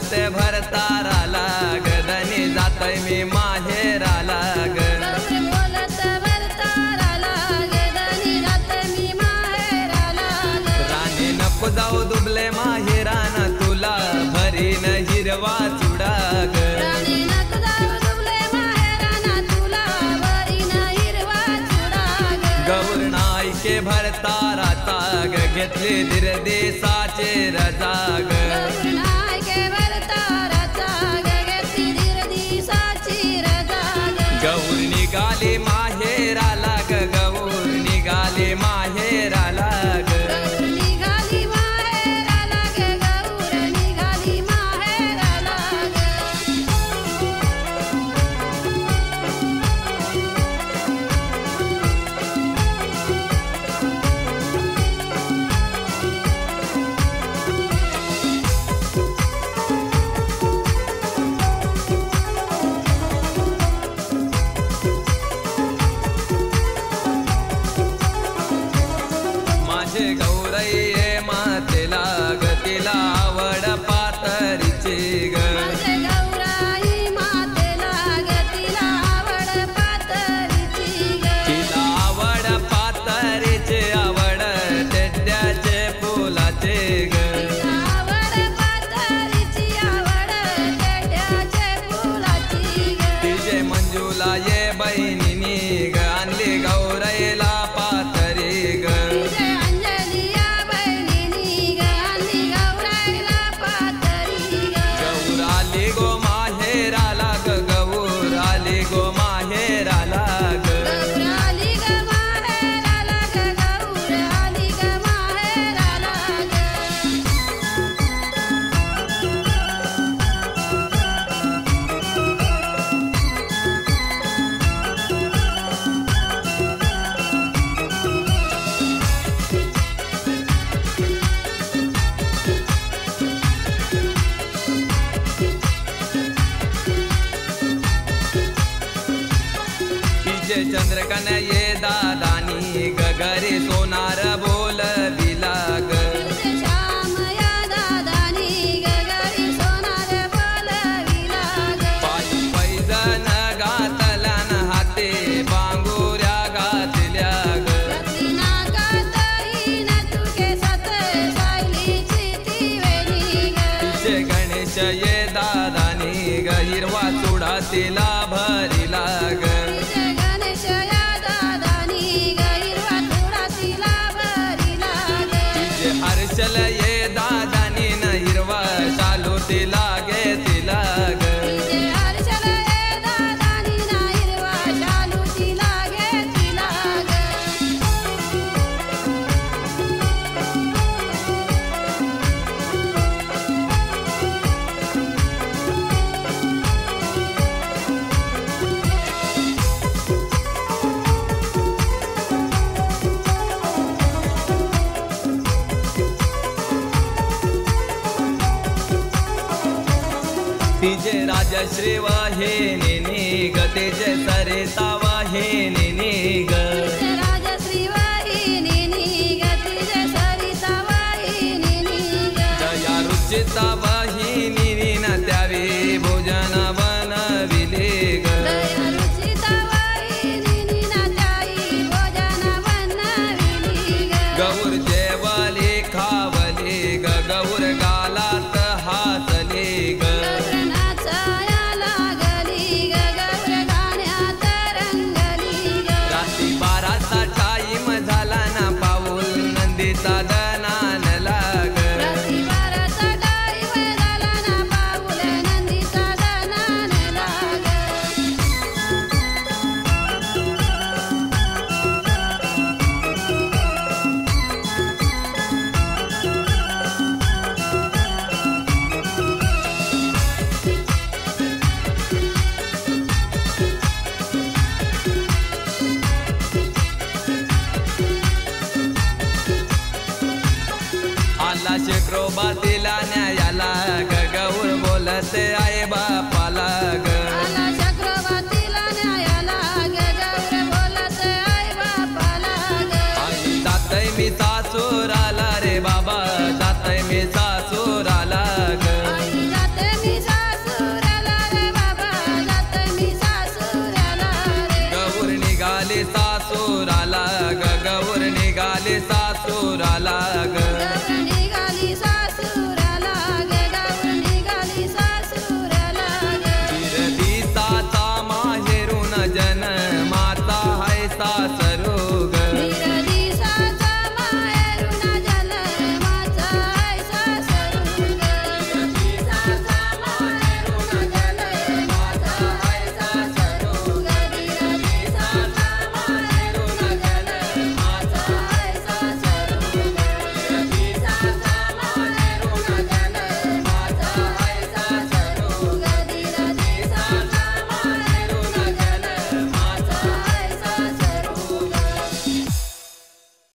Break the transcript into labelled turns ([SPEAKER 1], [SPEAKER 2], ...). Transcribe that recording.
[SPEAKER 1] बोलते भरताराला ग धनी जातोय मी माहेराला ग राणी नको जाऊ दुबले माहेराना तुला भरीन हिरवा चुडा ग गौर नाईके भरताराचा ग घेतली दिरदेसाचे रजा ग गौर निघाली माहेराला ग गौर निघाली माहेराला ग गौरये मातेला ग तिला आवड पातरीची ग तिला आवड पातरीची आवड टेड्याचे फुलाचे ग तिचे मंजूला ये बहिणीनी ग आणली गौरयला पातरी ग चंद्रकन ये दादानी गगरी सोनार बोल बिलाग पायी पैजन घातलन हाते बांगुऱ्या घातल्या ग तिचे गणेश ये दादानी ग हिरवा चुडा तिला भरिला ग हर्षल ये दादानी न हिरवा शालू तिला घेतला ग तिचे राजश्री वाहिनी ग तिचे सरिता वाहिनी ग जया रुचिता वाहिनी न त्यावी भोजन बनविले ग गौर जेवली खावली ग गौर गालात हातली ग रात्री 12चा टाईम झाला ना पाऊल नंदीचा दनान लाग शेक्रोबा तिला न्यायाला ग गौर बोलते आई बापाला ग जातय मी सासूराला रे बाबा जातय मी सासूराला ग सासूराला ग गौर निघाली सासूराला ग
[SPEAKER 2] गौर निघाली सासूराला ग गौर निघाली सासूराला ग
[SPEAKER 1] दिसाचा माहेरून जन्माचा हाय सासरू